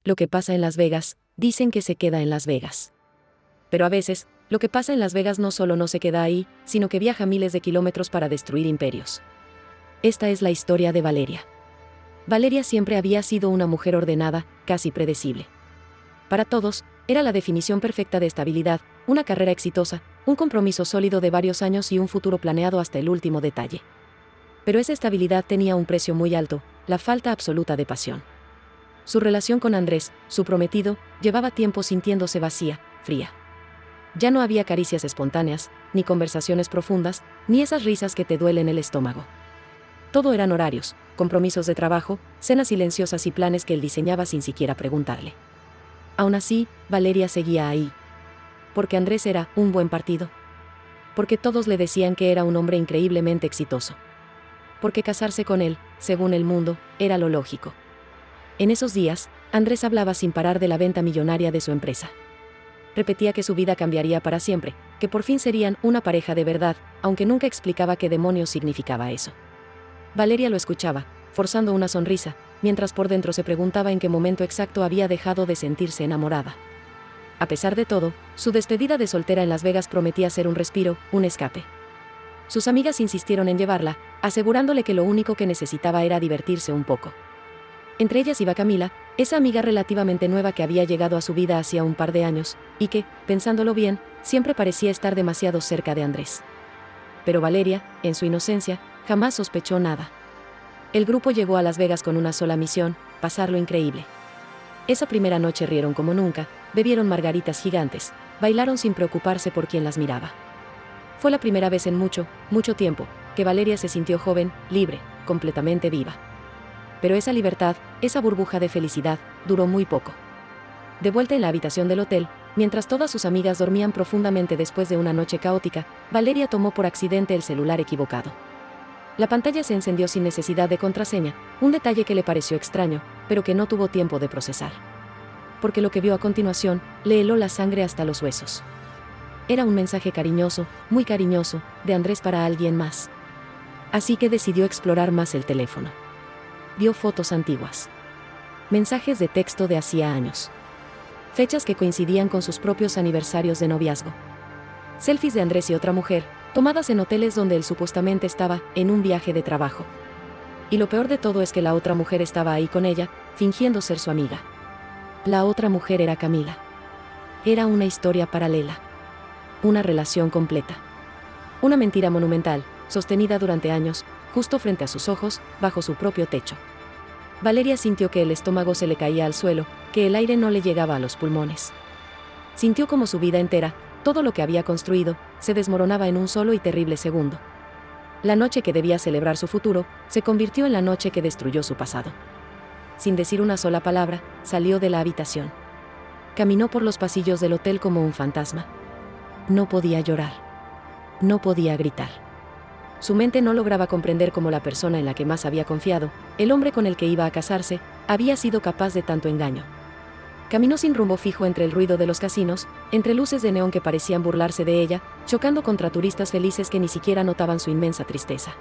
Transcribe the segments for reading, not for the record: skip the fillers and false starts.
Lo que pasa en Las Vegas, dicen que se queda en Las Vegas. Pero a veces, lo que pasa en Las Vegas no solo no se queda ahí, sino que viaja miles de kilómetros para destruir imperios. Esta es la historia de Valeria. Valeria siempre había sido una mujer ordenada, casi predecible. Para todos, era la definición perfecta de estabilidad, una carrera exitosa, un compromiso sólido de varios años y un futuro planeado hasta el último detalle. Pero esa estabilidad tenía un precio muy alto, la falta absoluta de pasión. Su relación con Andrés, su prometido, llevaba tiempo sintiéndose vacía, fría. Ya no había caricias espontáneas, ni conversaciones profundas, ni esas risas que te duelen el estómago. Todo eran horarios, compromisos de trabajo, cenas silenciosas y planes que él diseñaba sin siquiera preguntarle. Aún así, Valeria seguía ahí. Porque Andrés era un buen partido. Porque todos le decían que era un hombre increíblemente exitoso. Porque casarse con él, según el mundo, era lo lógico. En esos días, Andrés hablaba sin parar de la venta millonaria de su empresa. Repetía que su vida cambiaría para siempre, que por fin serían una pareja de verdad, aunque nunca explicaba qué demonios significaba eso. Valeria lo escuchaba, forzando una sonrisa, mientras por dentro se preguntaba en qué momento exacto había dejado de sentirse enamorada. A pesar de todo, su despedida de soltera en Las Vegas prometía ser un respiro, un escape. Sus amigas insistieron en llevarla, asegurándole que lo único que necesitaba era divertirse un poco. Entre ellas iba Camila, esa amiga relativamente nueva que había llegado a su vida hacía un par de años, y que, pensándolo bien, siempre parecía estar demasiado cerca de Andrés. Pero Valeria, en su inocencia, jamás sospechó nada. El grupo llegó a Las Vegas con una sola misión: pasarlo increíble. Esa primera noche rieron como nunca, bebieron margaritas gigantes, bailaron sin preocuparse por quién las miraba. Fue la primera vez en mucho, mucho tiempo, que Valeria se sintió joven, libre, completamente viva. Pero esa libertad, esa burbuja de felicidad, duró muy poco. De vuelta en la habitación del hotel, mientras todas sus amigas dormían profundamente después de una noche caótica, Valeria tomó por accidente el celular equivocado. La pantalla se encendió sin necesidad de contraseña, un detalle que le pareció extraño, pero que no tuvo tiempo de procesar. Porque lo que vio a continuación, le heló la sangre hasta los huesos. Era un mensaje cariñoso, muy cariñoso, de Andrés para alguien más. Así que decidió explorar más el teléfono. Vio fotos antiguas. Mensajes de texto de hacía años. Fechas que coincidían con sus propios aniversarios de noviazgo. Selfies de Andrés y otra mujer, tomadas en hoteles donde él supuestamente estaba en un viaje de trabajo. Y lo peor de todo es que la otra mujer estaba ahí con ella, fingiendo ser su amiga. La otra mujer era Camila. Era una historia paralela. Una relación completa. Una mentira monumental, sostenida durante años, justo frente a sus ojos, bajo su propio techo. Valeria sintió que el estómago se le caía al suelo, que el aire no le llegaba a los pulmones. Sintió como su vida entera, todo lo que había construido, se desmoronaba en un solo y terrible segundo. La noche que debía celebrar su futuro, se convirtió en la noche que destruyó su pasado. Sin decir una sola palabra, salió de la habitación. Caminó por los pasillos del hotel como un fantasma. No podía llorar. No podía gritar. Su mente no lograba comprender cómo la persona en la que más había confiado, el hombre con el que iba a casarse, había sido capaz de tanto engaño. Caminó sin rumbo fijo entre el ruido de los casinos, entre luces de neón que parecían burlarse de ella, chocando contra turistas felices que ni siquiera notaban su inmensa tristeza.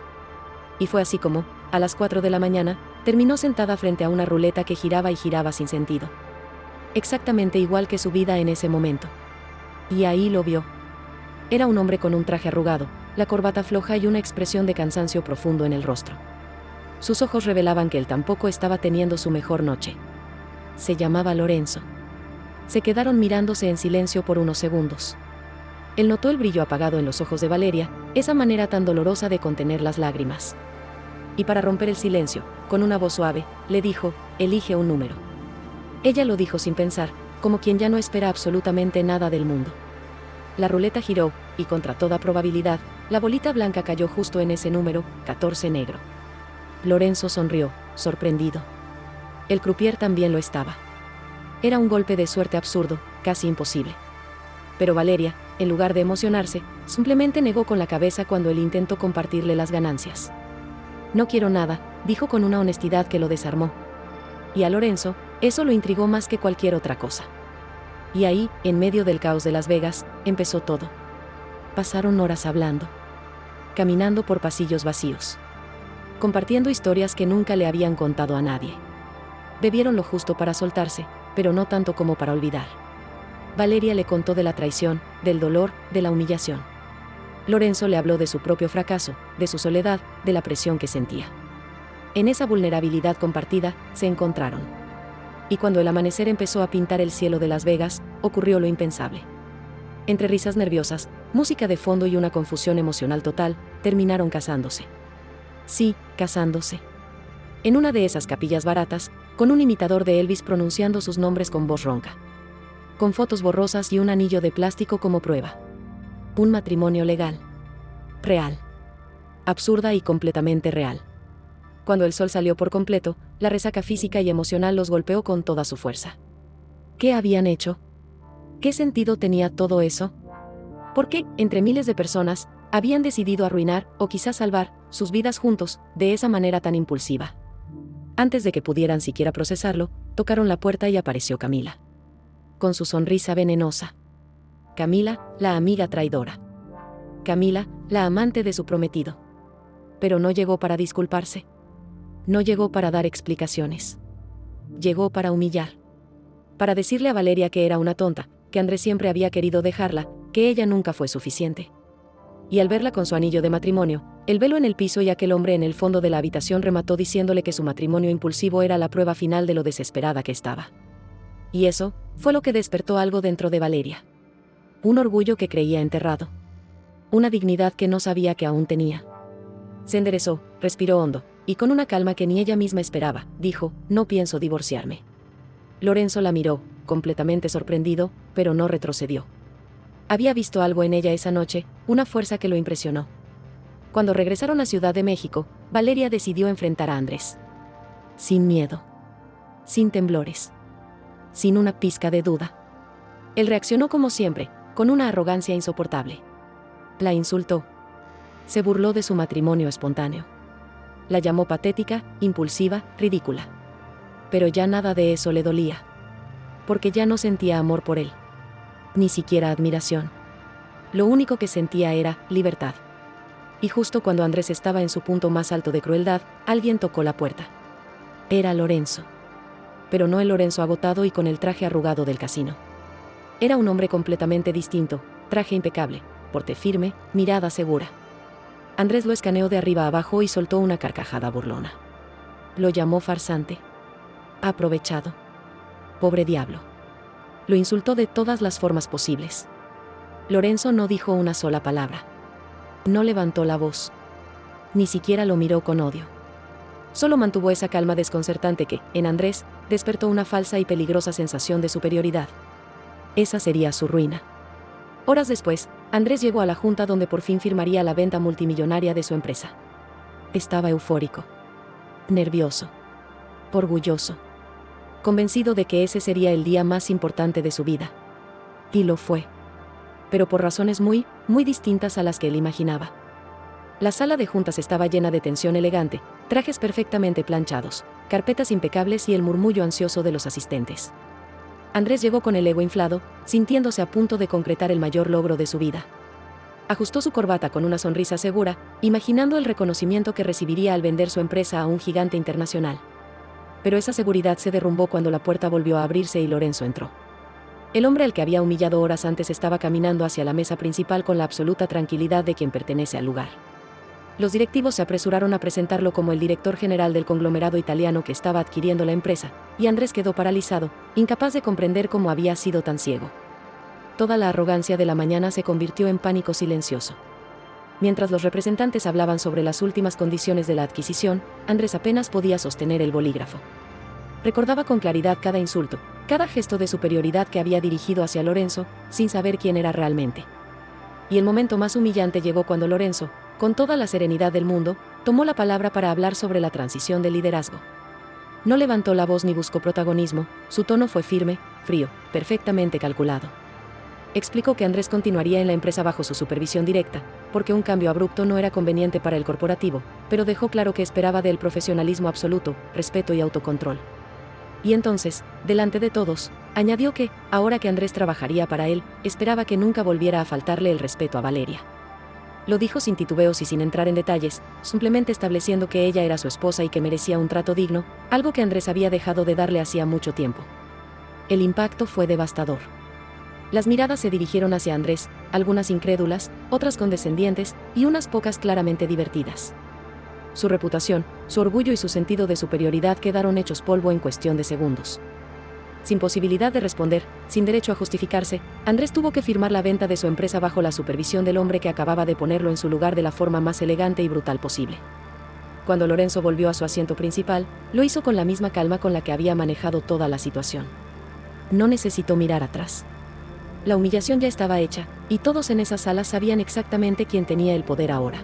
Y fue así como, a las 4 de la mañana, terminó sentada frente a una ruleta que giraba y giraba sin sentido. Exactamente igual que su vida en ese momento. Y ahí lo vio. Era un hombre con un traje arrugado, la corbata floja y una expresión de cansancio profundo en el rostro. Sus ojos revelaban que él tampoco estaba teniendo su mejor noche. Se llamaba Lorenzo. Se quedaron mirándose en silencio por unos segundos. Él notó el brillo apagado en los ojos de Valeria, esa manera tan dolorosa de contener las lágrimas. Y para romper el silencio, con una voz suave, le dijo: elige un número. Ella lo dijo sin pensar, como quien ya no espera absolutamente nada del mundo. La ruleta giró, y contra toda probabilidad, la bolita blanca cayó justo en ese número, 14 negro. Lorenzo sonrió, sorprendido. El croupier también lo estaba. Era un golpe de suerte absurdo, casi imposible. Pero Valeria, en lugar de emocionarse, simplemente negó con la cabeza cuando él intentó compartirle las ganancias. No quiero nada, dijo con una honestidad que lo desarmó. Y a Lorenzo, eso lo intrigó más que cualquier otra cosa. Y ahí, en medio del caos de Las Vegas, empezó todo. Pasaron horas hablando. Caminando por pasillos vacíos. Compartiendo historias que nunca le habían contado a nadie. Bebieron lo justo para soltarse, pero no tanto como para olvidar. Valeria le contó de la traición, del dolor, de la humillación. Lorenzo le habló de su propio fracaso, de su soledad, de la presión que sentía. En esa vulnerabilidad compartida, se encontraron. Y cuando el amanecer empezó a pintar el cielo de Las Vegas, ocurrió lo impensable. Entre risas nerviosas, música de fondo y una confusión emocional total, terminaron casándose. Sí, casándose. En una de esas capillas baratas, con un imitador de Elvis pronunciando sus nombres con voz ronca. Con fotos borrosas y un anillo de plástico como prueba. Un matrimonio legal. Real. Absurda y completamente real. Cuando el sol salió por completo, la resaca física y emocional los golpeó con toda su fuerza. ¿Qué habían hecho? ¿Qué sentido tenía todo eso? ¿Por qué, entre miles de personas, habían decidido arruinar, o quizás salvar, sus vidas juntos, de esa manera tan impulsiva? Antes de que pudieran siquiera procesarlo, tocaron la puerta y apareció Camila. Con su sonrisa venenosa. Camila, la amiga traidora. Camila, la amante de su prometido. Pero no llegó para disculparse. No llegó para dar explicaciones. Llegó para humillar. Para decirle a Valeria que era una tonta, que Andrés siempre había querido dejarla, que ella nunca fue suficiente. Y al verla con su anillo de matrimonio, el velo en el piso y aquel hombre en el fondo de la habitación, remató diciéndole que su matrimonio impulsivo era la prueba final de lo desesperada que estaba. Y eso fue lo que despertó algo dentro de Valeria. Un orgullo que creía enterrado. Una dignidad que no sabía que aún tenía. Se enderezó, respiró hondo, y con una calma que ni ella misma esperaba, dijo: no pienso divorciarme. Lorenzo la miró, completamente sorprendido, pero no retrocedió. Había visto algo en ella esa noche, una fuerza que lo impresionó. Cuando regresaron a Ciudad de México, Valeria decidió enfrentar a Andrés. Sin miedo. Sin temblores. Sin una pizca de duda. Él reaccionó como siempre, con una arrogancia insoportable. La insultó. Se burló de su matrimonio espontáneo. La llamó patética, impulsiva, ridícula. Pero ya nada de eso le dolía. Porque ya no sentía amor por él. Ni siquiera admiración. Lo único que sentía era libertad. Y justo cuando Andrés estaba en su punto más alto de crueldad, alguien tocó la puerta. Era Lorenzo. Pero no el Lorenzo agotado y con el traje arrugado del casino. Era un hombre completamente distinto, traje impecable, porte firme, mirada segura. Andrés lo escaneó de arriba a abajo y soltó una carcajada burlona. Lo llamó farsante. Aprovechado. Pobre diablo. Lo insultó de todas las formas posibles. Lorenzo no dijo una sola palabra. No levantó la voz. Ni siquiera lo miró con odio. Solo mantuvo esa calma desconcertante que, en Andrés, despertó una falsa y peligrosa sensación de superioridad. Esa sería su ruina. Horas después, Andrés llegó a la junta donde por fin firmaría la venta multimillonaria de su empresa. Estaba eufórico. Nervioso. Orgulloso. Convencido de que ese sería el día más importante de su vida. Y lo fue. Pero por razones muy distintas a las que él imaginaba. La sala de juntas estaba llena de tensión elegante, trajes perfectamente planchados, carpetas impecables y el murmullo ansioso de los asistentes. Andrés llegó con el ego inflado, sintiéndose a punto de concretar el mayor logro de su vida. Ajustó su corbata con una sonrisa segura, imaginando el reconocimiento que recibiría al vender su empresa a un gigante internacional. Pero esa seguridad se derrumbó cuando la puerta volvió a abrirse y Lorenzo entró. El hombre al que había humillado horas antes estaba caminando hacia la mesa principal con la absoluta tranquilidad de quien pertenece al lugar. Los directivos se apresuraron a presentarlo como el director general del conglomerado italiano que estaba adquiriendo la empresa, y Andrés quedó paralizado, incapaz de comprender cómo había sido tan ciego. Toda la arrogancia de la mañana se convirtió en pánico silencioso. Mientras los representantes hablaban sobre las últimas condiciones de la adquisición, Andrés apenas podía sostener el bolígrafo. Recordaba con claridad cada insulto, cada gesto de superioridad que había dirigido hacia Lorenzo, sin saber quién era realmente. Y el momento más humillante llegó cuando Lorenzo, con toda la serenidad del mundo, tomó la palabra para hablar sobre la transición de liderazgo. No levantó la voz ni buscó protagonismo, su tono fue firme, frío, perfectamente calculado. Explicó que Andrés continuaría en la empresa bajo su supervisión directa, porque un cambio abrupto no era conveniente para el corporativo, pero dejó claro que esperaba de él profesionalismo absoluto, respeto y autocontrol. Y entonces, delante de todos, añadió que, ahora que Andrés trabajaría para él, esperaba que nunca volviera a faltarle el respeto a Valeria. Lo dijo sin titubeos y sin entrar en detalles, simplemente estableciendo que ella era su esposa y que merecía un trato digno, algo que Andrés había dejado de darle hacía mucho tiempo. El impacto fue devastador. Las miradas se dirigieron hacia Andrés, algunas incrédulas, otras condescendientes, y unas pocas claramente divertidas. Su reputación, su orgullo y su sentido de superioridad quedaron hechos polvo en cuestión de segundos. Sin posibilidad de responder, sin derecho a justificarse, Andrés tuvo que firmar la venta de su empresa bajo la supervisión del hombre que acababa de ponerlo en su lugar de la forma más elegante y brutal posible. Cuando Lorenzo volvió a su asiento principal, lo hizo con la misma calma con la que había manejado toda la situación. No necesitó mirar atrás. La humillación ya estaba hecha, y todos en esa sala sabían exactamente quién tenía el poder ahora.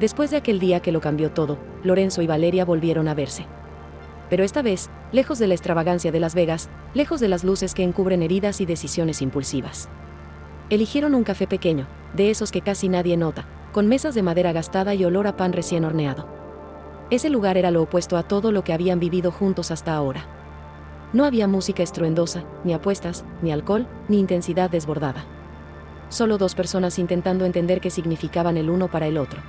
Después de aquel día que lo cambió todo, Lorenzo y Valeria volvieron a verse. Pero esta vez, lejos de la extravagancia de Las Vegas, lejos de las luces que encubren heridas y decisiones impulsivas. Eligieron un café pequeño, de esos que casi nadie nota, con mesas de madera gastada y olor a pan recién horneado. Ese lugar era lo opuesto a todo lo que habían vivido juntos hasta ahora. No había música estruendosa, ni apuestas, ni alcohol, ni intensidad desbordada. Solo dos personas intentando entender qué significaban el uno para el otro.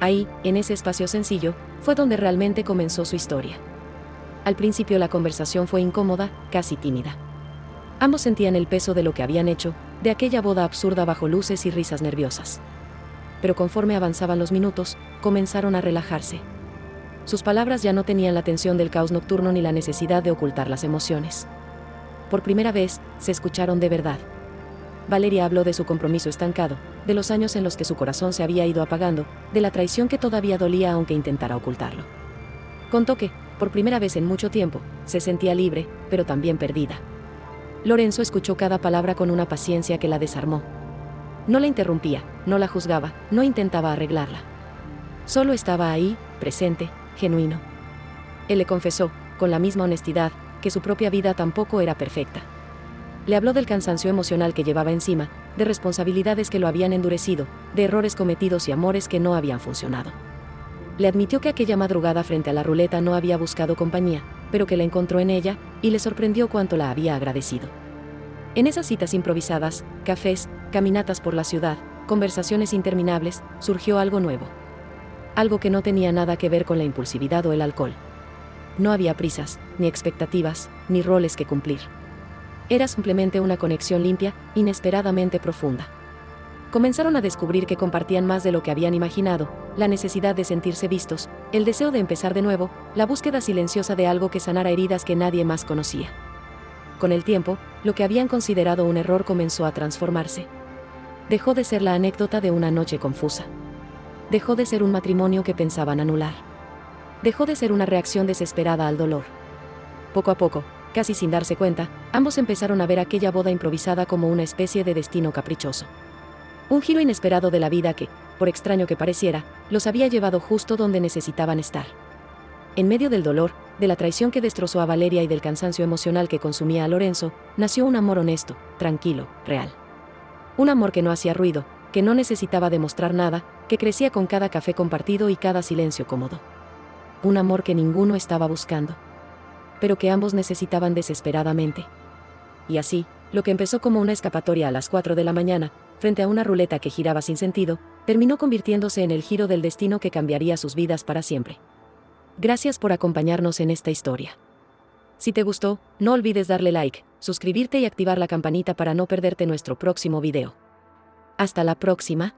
Ahí, en ese espacio sencillo, fue donde realmente comenzó su historia. Al principio la conversación fue incómoda, casi tímida. Ambos sentían el peso de lo que habían hecho, de aquella boda absurda bajo luces y risas nerviosas. Pero conforme avanzaban los minutos, comenzaron a relajarse. Sus palabras ya no tenían la tensión del caos nocturno ni la necesidad de ocultar las emociones. Por primera vez, se escucharon de verdad. Valeria habló de su compromiso estancado, de los años en los que su corazón se había ido apagando, de la traición que todavía dolía aunque intentara ocultarlo. Contó que, por primera vez en mucho tiempo, se sentía libre, pero también perdida. Lorenzo escuchó cada palabra con una paciencia que la desarmó. No la interrumpía, no la juzgaba, no intentaba arreglarla. Solo estaba ahí, presente, genuino. Él le confesó, con la misma honestidad, que su propia vida tampoco era perfecta. Le habló del cansancio emocional que llevaba encima, de responsabilidades que lo habían endurecido, de errores cometidos y amores que no habían funcionado. Le admitió que aquella madrugada frente a la ruleta no había buscado compañía, pero que la encontró en ella, y le sorprendió cuánto la había agradecido. En esas citas improvisadas, cafés, caminatas por la ciudad, conversaciones interminables, surgió algo nuevo. Algo que no tenía nada que ver con la impulsividad o el alcohol. No había prisas, ni expectativas, ni roles que cumplir. Era simplemente una conexión limpia, inesperadamente profunda. Comenzaron a descubrir que compartían más de lo que habían imaginado, la necesidad de sentirse vistos, el deseo de empezar de nuevo, la búsqueda silenciosa de algo que sanara heridas que nadie más conocía. Con el tiempo, lo que habían considerado un error comenzó a transformarse. Dejó de ser la anécdota de una noche confusa. Dejó de ser un matrimonio que pensaban anular. Dejó de ser una reacción desesperada al dolor. Poco a poco, casi sin darse cuenta, ambos empezaron a ver aquella boda improvisada como una especie de destino caprichoso. Un giro inesperado de la vida que, por extraño que pareciera, los había llevado justo donde necesitaban estar. En medio del dolor, de la traición que destrozó a Valeria y del cansancio emocional que consumía a Lorenzo, nació un amor honesto, tranquilo, real. Un amor que no hacía ruido, que no necesitaba demostrar nada, que crecía con cada café compartido y cada silencio cómodo. Un amor que ninguno estaba buscando, pero que ambos necesitaban desesperadamente. Y así, lo que empezó como una escapatoria a las 4 de la mañana, frente a una ruleta que giraba sin sentido, terminó convirtiéndose en el giro del destino que cambiaría sus vidas para siempre. Gracias por acompañarnos en esta historia. Si te gustó, no olvides darle like, suscribirte y activar la campanita para no perderte nuestro próximo video. Hasta la próxima.